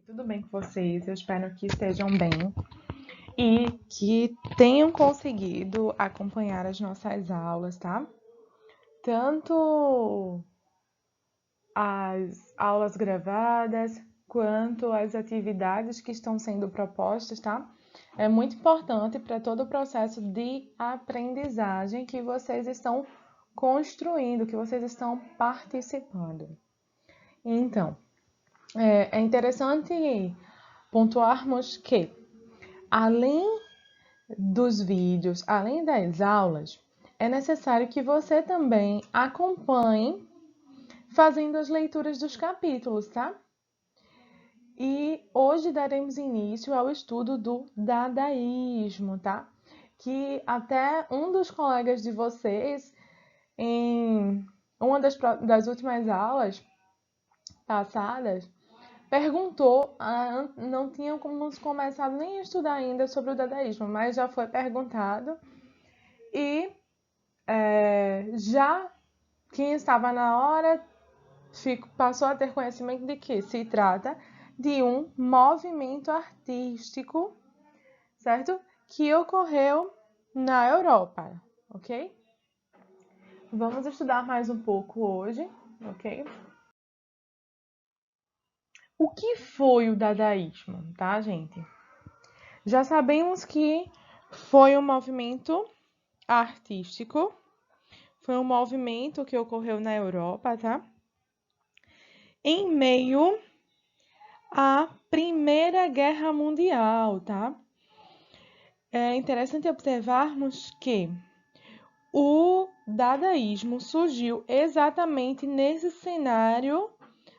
Tudo bem com vocês? Eu espero que estejam bem e que tenham conseguido acompanhar as nossas aulas, tá? Tanto as aulas gravadas quanto as atividades que estão sendo propostas, tá? É muito importante para todo o processo de aprendizagem que vocês estão construindo, que vocês estão participando. Então, é interessante pontuarmos que, além dos vídeos, além das aulas, é necessário que você também acompanhe fazendo as leituras dos capítulos, tá? E hoje daremos início ao estudo do dadaísmo, tá? Que até um dos colegas de vocês, em uma das últimas aulas passadas, perguntou, não tínhamos começado nem a estudar ainda sobre o dadaísmo, mas já foi perguntado e já quem estava na hora passou a ter conhecimento de que se trata de um movimento artístico, certo? Que ocorreu na Europa, ok? Vamos estudar mais um pouco hoje, ok? O que foi o dadaísmo, tá, gente? Já sabemos que foi um movimento artístico, foi um movimento que ocorreu na Europa, tá? Em meio à Primeira Guerra Mundial, tá? É interessante observarmos que o dadaísmo surgiu exatamente nesse cenário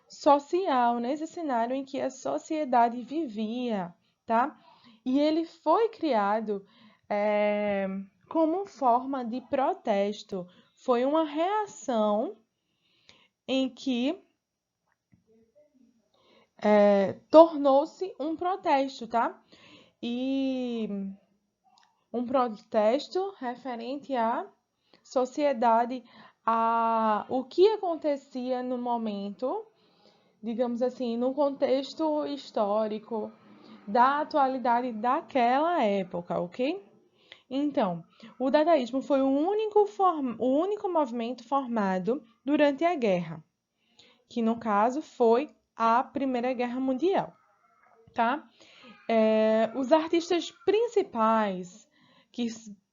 social, nesse cenário em que a sociedade vivia, tá? E ele foi criado como forma de protesto. Foi uma reação em que tornou-se um protesto, tá? E um protesto referente à sociedade, a o que acontecia no momento, digamos assim, no contexto histórico da atualidade daquela época, ok? Então, o dadaísmo foi o único movimento formado durante a guerra, que no caso foi a Primeira Guerra Mundial, tá? Os artistas principais que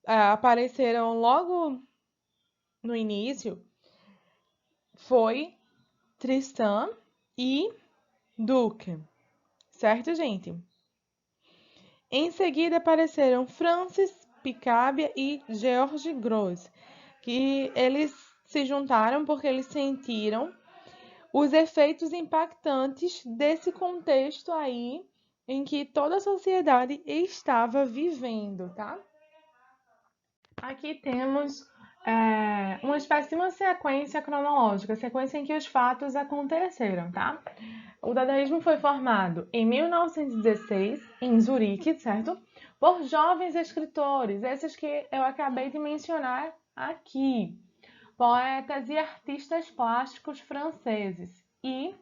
apareceram logo no início foi Tristan e Duke, certo, gente? Em seguida apareceram Francis Picabia e George Grosz, que eles se juntaram porque eles sentiram os efeitos impactantes desse contexto aí em que toda a sociedade estava vivendo, tá? Aqui temos uma espécie de uma sequência cronológica, sequência em que os fatos aconteceram, tá? O dadaísmo foi formado em 1916, em Zurique, certo? Por jovens escritores, esses que eu acabei de mencionar aqui, poetas e artistas plásticos franceses e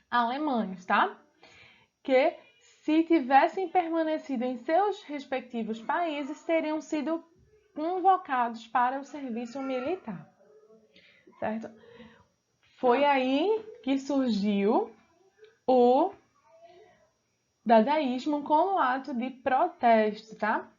alemães, tá? Que, se tivessem permanecido em seus respectivos países, teriam sido convocados para o serviço militar, certo? Foi aí que surgiu o dadaísmo como ato de protesto, tá?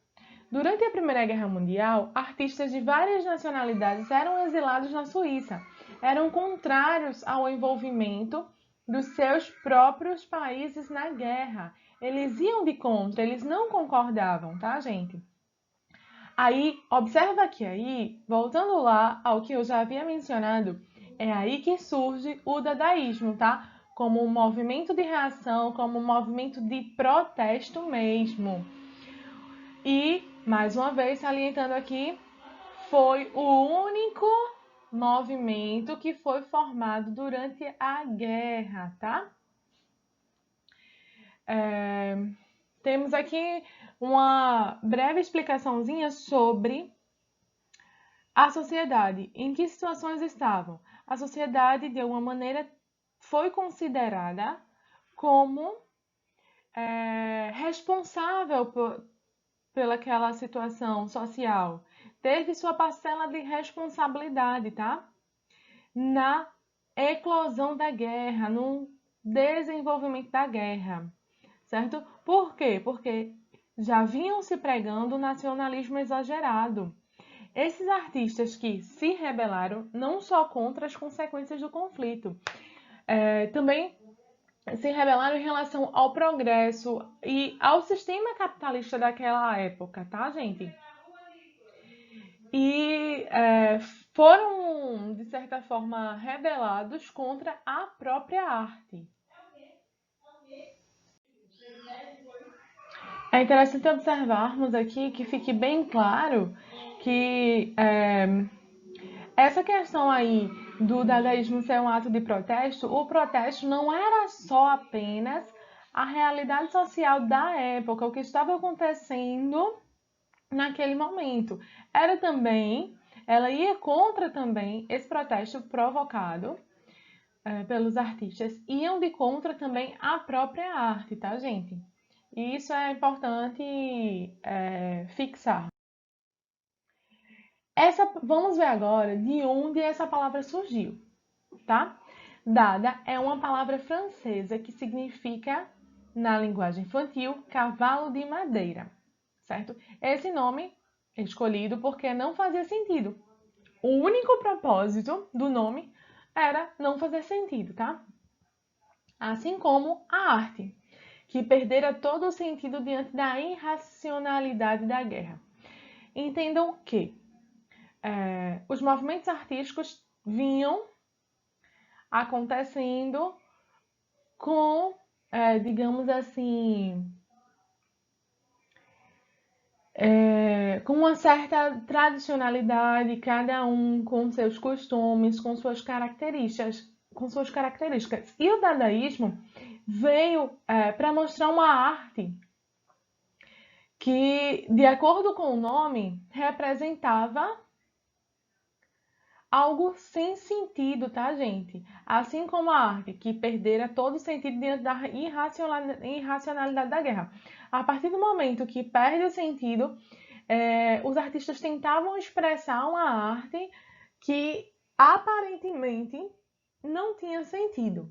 Durante a Primeira Guerra Mundial, artistas de várias nacionalidades eram exilados na Suíça. Eram contrários ao envolvimento dos seus próprios países na guerra. Eles iam de contra, eles não concordavam, tá, gente? Aí, observa que aí, voltando lá ao que eu já havia mencionado, é aí que surge o dadaísmo, tá? Como um movimento de reação, como um movimento de protesto mesmo. E, mais uma vez, salientando aqui, foi o único movimento que foi formado durante a guerra, tá? Temos aqui uma breve explicaçãozinha sobre a sociedade. Em que situações estavam? A sociedade, de alguma maneira, foi considerada como responsável pelaquela situação social, teve sua parcela de responsabilidade, tá? Na eclosão da guerra, no desenvolvimento da guerra, certo? Por quê? Porque já vinham se pregando o nacionalismo exagerado. Esses artistas que se rebelaram não só contra as consequências do conflito, também se rebelaram em relação ao progresso e ao sistema capitalista daquela época, tá, gente? E foram, de certa forma, rebelados contra a própria arte. É interessante observarmos aqui que fique bem claro que essa questão aí do dadaísmo ser um ato de protesto, o protesto não era só apenas a realidade social da época, o que estava acontecendo naquele momento. Era também, ela ia contra também esse protesto provocado pelos artistas, iam de contra também a própria arte, tá, gente? E isso é importante fixar. Vamos ver agora de onde essa palavra surgiu, tá? Dada é uma palavra francesa que significa, na linguagem infantil, cavalo de madeira, certo? Esse nome é escolhido porque não fazia sentido. O único propósito do nome era não fazer sentido, tá? Assim como a arte, que perdera todo o sentido diante da irracionalidade da guerra. Entendam que os movimentos artísticos vinham acontecendo com, digamos assim, com uma certa tradicionalidade, cada um com seus costumes, com suas características. E o dadaísmo veio para mostrar uma arte que, de acordo com o nome, representava algo sem sentido, tá, gente? Assim como a arte, que perdera todo o sentido diante da irracionalidade da guerra. A partir do momento que perde o sentido, os artistas tentavam expressar uma arte que aparentemente não tinha sentido.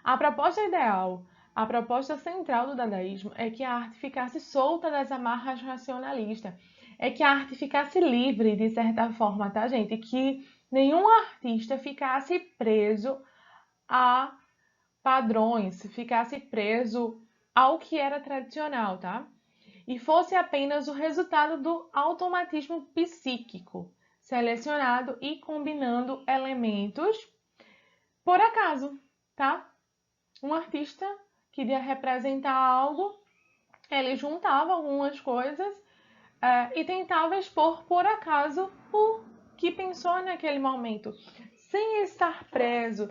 A proposta ideal, a proposta central do dadaísmo é que a arte ficasse solta das amarras racionalistas, é que a arte ficasse livre, de certa forma, tá, gente? Que nenhum artista ficasse preso a padrões, ficasse preso ao que era tradicional, tá? E fosse apenas o resultado do automatismo psíquico, selecionado e combinando elementos por acaso, tá? Um artista queria representar algo, ele juntava algumas coisas e tentava expor por acaso o que pensou naquele momento, sem estar preso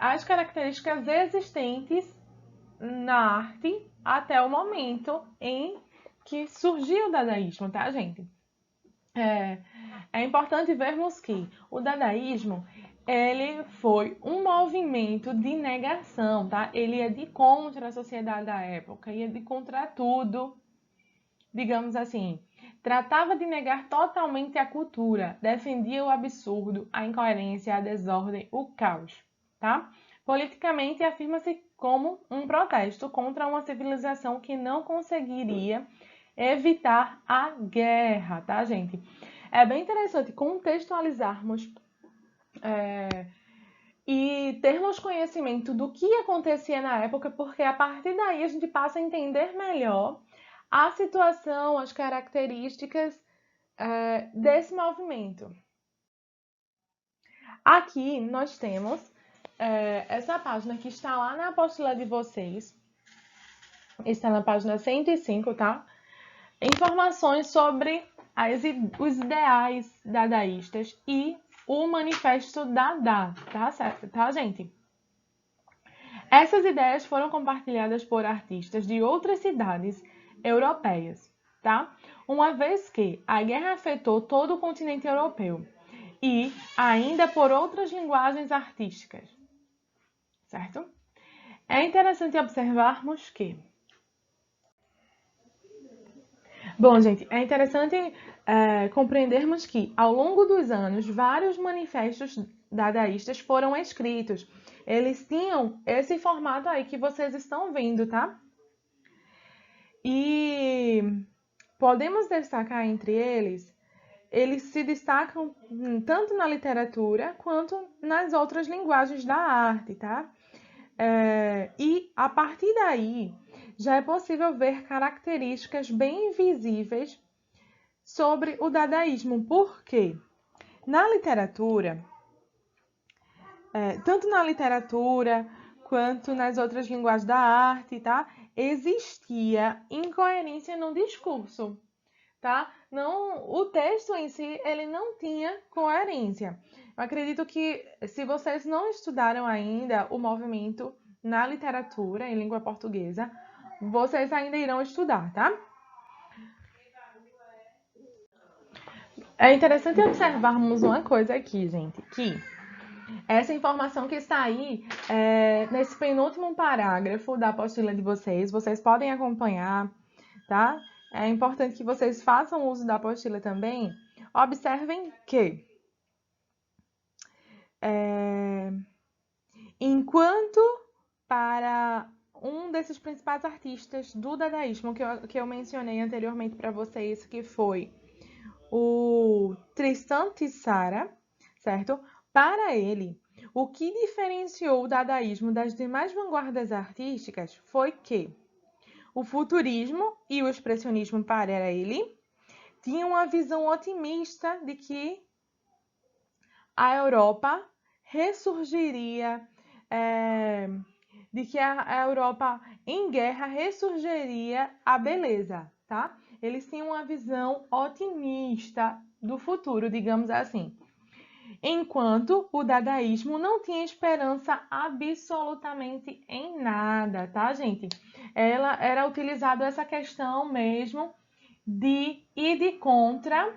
às características existentes na arte até o momento em que surgiu o dadaísmo, tá, gente? É importante vermos que o dadaísmo ele foi um movimento de negação, tá? Ele é de contra a sociedade da época, ia de contra tudo, digamos assim. Tratava de negar totalmente a cultura, defendia o absurdo, a incoerência, a desordem, o caos, tá? Politicamente, afirma-se como um protesto contra uma civilização que não conseguiria evitar a guerra, tá, gente? É bem interessante contextualizarmos e termos conhecimento do que acontecia na época, porque a partir daí a gente passa a entender melhor a situação, as características desse movimento. Aqui nós temos essa página que está lá na apostila de vocês, está na página 105, tá? Informações sobre os ideais dadaístas e o manifesto Dada, tá certo? Tá, gente? Essas ideias foram compartilhadas por artistas de outras cidades europeias, tá? Uma vez que a guerra afetou todo o continente europeu e ainda por outras linguagens artísticas, certo? É interessante observarmos que... Bom, gente, é interessante compreendermos que, ao longo dos anos, vários manifestos dadaístas foram escritos. Eles tinham esse formato aí que vocês estão vendo, tá? E podemos destacar entre eles se destacam tanto na literatura quanto nas outras linguagens da arte, tá? E a partir daí já é possível ver características bem visíveis sobre o dadaísmo. Por quê? Na literatura, tanto na literatura quanto nas outras linguagens da arte, tá? Existia incoerência no discurso, tá? Não, o texto em si, ele não tinha coerência. Eu acredito que se vocês não estudaram ainda o movimento na literatura em língua portuguesa, vocês ainda irão estudar, tá? É interessante observarmos uma coisa aqui, gente, que essa informação que está aí, nesse penúltimo parágrafo da apostila de vocês podem acompanhar, tá? É importante que vocês façam uso da apostila também. Observem que, enquanto para um desses principais artistas do dadaísmo que eu mencionei anteriormente para vocês, que foi o Tristan Tzara, certo? Para ele, o que diferenciou o dadaísmo das demais vanguardas artísticas foi que o futurismo e o expressionismo, para ele, tinham uma visão otimista de que a Europa ressurgiria, de que a Europa em guerra ressurgiria a beleza, tá? Eles tinham uma visão otimista do futuro, digamos assim. Enquanto o dadaísmo não tinha esperança absolutamente em nada, tá, gente? Ela era utilizado essa questão mesmo de ir de contra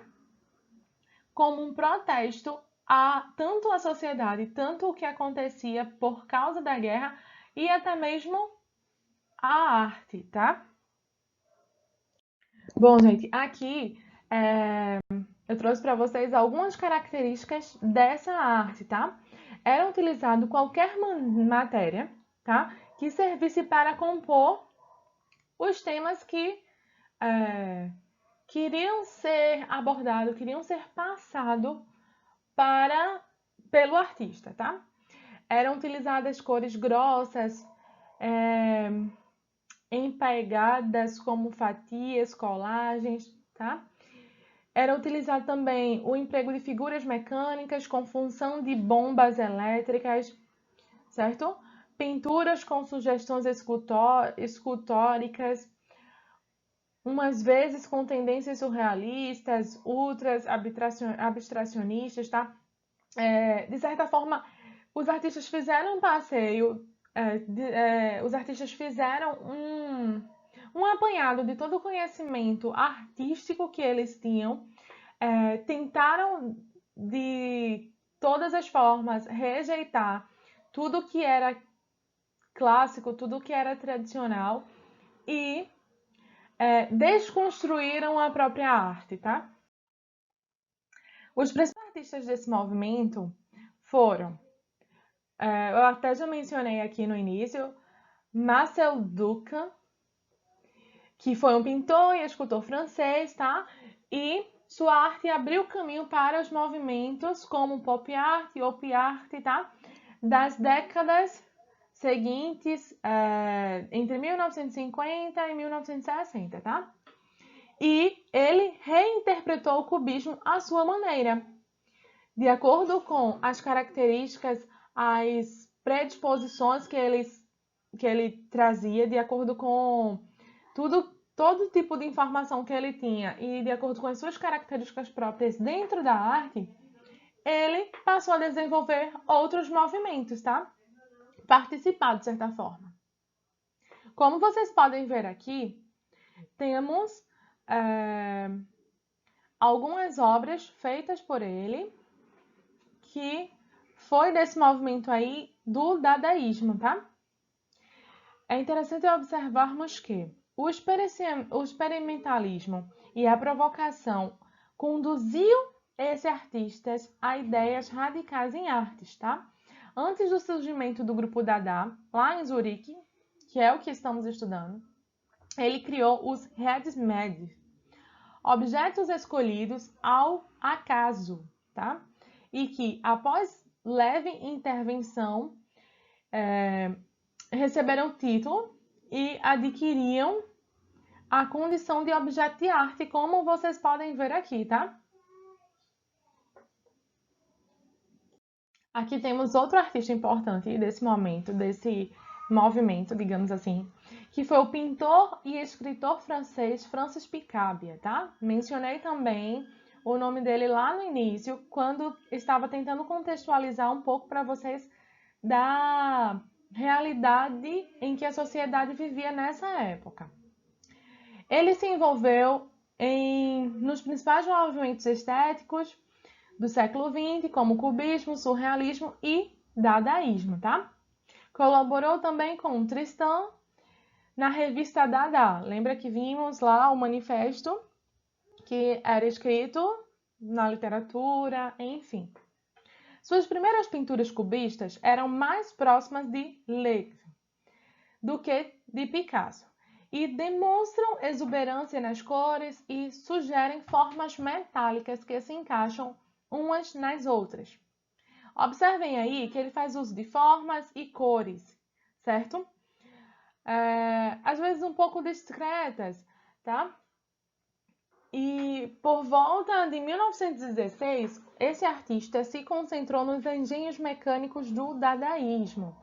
como um protesto a tanto a sociedade, tanto o que acontecia por causa da guerra e até mesmo a arte, tá? Bom, gente, aqui eu trouxe para vocês algumas características dessa arte, tá? Era utilizado qualquer matéria, tá? Que servisse para compor os temas que queriam ser abordados, queriam ser passados pelo artista, tá? Eram utilizadas cores grossas, empegadas como fatias, colagens, tá? Era utilizado também o emprego de figuras mecânicas com função de bombas elétricas, certo? Pinturas com sugestões escultóricas, umas vezes com tendências surrealistas, ultras abstracionistas, tá? De certa forma, os artistas fizeram um passeio, os artistas fizeram um apanhado de todo o conhecimento artístico que eles tinham, tentaram de todas as formas rejeitar tudo que era clássico, tudo que era tradicional e desconstruíram a própria arte, tá? Os principais artistas desse movimento foram, eu até já mencionei aqui no início, Marcel Duchamp, que foi um pintor e escultor francês, tá? E sua arte abriu caminho para os movimentos como pop art e op art, tá? Das décadas seguintes, entre 1950 e 1960, tá? E ele reinterpretou o cubismo à sua maneira, de acordo com as características, as predisposições que ele trazia, de acordo com todo tipo de informação que ele tinha e de acordo com as suas características próprias dentro da arte, ele passou a desenvolver outros movimentos, tá? Participar de certa forma. Como vocês podem ver aqui, temos algumas obras feitas por ele que foi desse movimento aí do dadaísmo, tá? é interessante observarmos que o experimentalismo e a provocação conduziu esses artistas a ideias radicais em artes, tá? Antes do surgimento do grupo Dada, lá em Zurique, que é o que estamos estudando, ele criou os Headsmeds, objetos escolhidos ao acaso, tá? E que, após leve intervenção, receberam título e adquiriam a condição de objeto de arte, como vocês podem ver aqui, tá? Aqui temos outro artista importante desse momento, desse movimento, digamos assim, que foi o pintor e escritor francês Francis Picabia, tá? Mencionei também o nome dele lá no início, quando estava tentando contextualizar um pouco para vocês da realidade em que a sociedade vivia nessa época. Ele se envolveu nos principais movimentos estéticos do século XX, como cubismo, surrealismo e dadaísmo, tá? Colaborou também com Tristan na revista Dada. Lembra que vimos lá o manifesto que era escrito na literatura, enfim. Suas primeiras pinturas cubistas eram mais próximas de Leigh do que de Picasso e demonstram exuberância nas cores e sugerem formas metálicas que se encaixam umas nas outras. Observem aí que ele faz uso de formas e cores, certo? Às vezes um pouco discretas, tá? E por volta de 1916, esse artista se concentrou nos engenhos mecânicos do dadaísmo.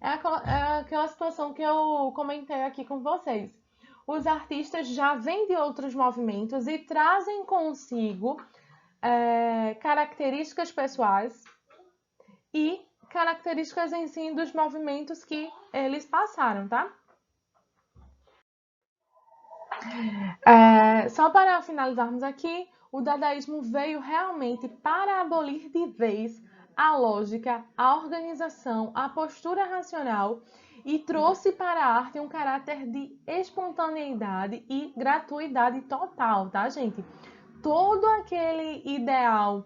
É aquela situação que eu comentei aqui com vocês. Os artistas já vêm de outros movimentos e trazem consigo características pessoais e características em si dos movimentos que eles passaram, tá? Só para finalizarmos aqui, o dadaísmo veio realmente para abolir de vez a lógica, a organização, a postura racional e trouxe para a arte um caráter de espontaneidade e gratuidade total, tá, gente? Todo aquele ideal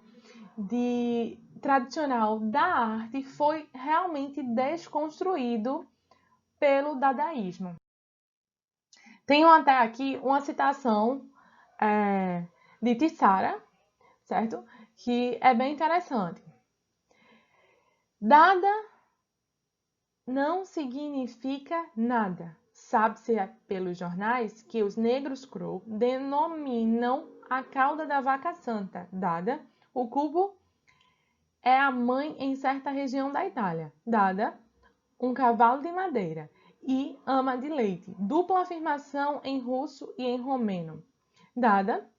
tradicional da arte foi realmente desconstruído pelo dadaísmo. Tenho até aqui uma citação de Tissara, certo? Que é bem interessante. Dada não significa nada. Sabe-se pelos jornais que os negros crow denominam a cauda da vaca santa, Dada. O cubo é a mãe em certa região da Itália, Dada. Um cavalo de madeira e ama de leite. Dupla afirmação em russo e em romeno. Dada.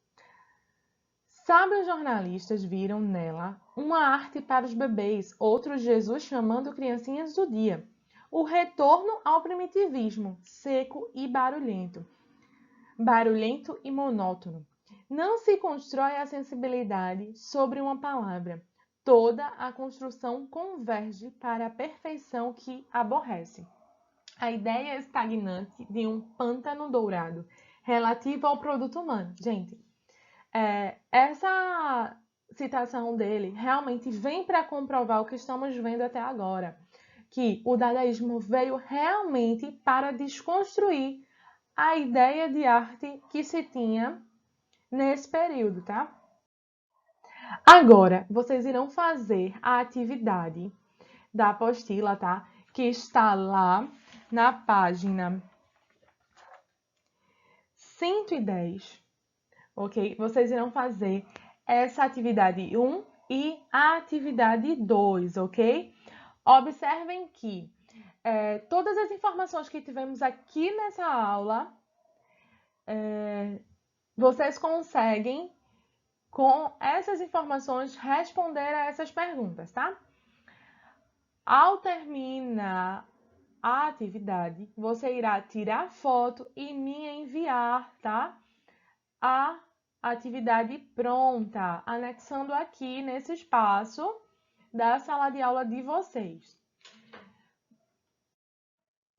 Sabe, os jornalistas viram nela uma arte para os bebês, outros Jesus chamando criancinhas do dia. O retorno ao primitivismo, seco e barulhento. Barulhento e monótono. Não se constrói a sensibilidade sobre uma palavra. Toda a construção converge para a perfeição que aborrece. A ideia estagnante de um pântano dourado, relativo ao produto humano. Gente, essa citação dele realmente vem para comprovar o que estamos vendo até agora, que o dadaísmo veio realmente para desconstruir a ideia de arte que se tinha nesse período, tá? Agora, vocês irão fazer a atividade da apostila, tá? Que está lá na página 110, ok? Vocês irão fazer essa atividade 1 e a atividade 2, ok? Observem que todas as informações que tivemos aqui nessa aula, vocês conseguem, com essas informações, responder a essas perguntas, tá? Ao terminar a atividade, você irá tirar foto e me enviar, tá? A atividade pronta, anexando aqui nesse espaço da sala de aula de vocês.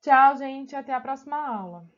Tchau, gente, até a próxima aula.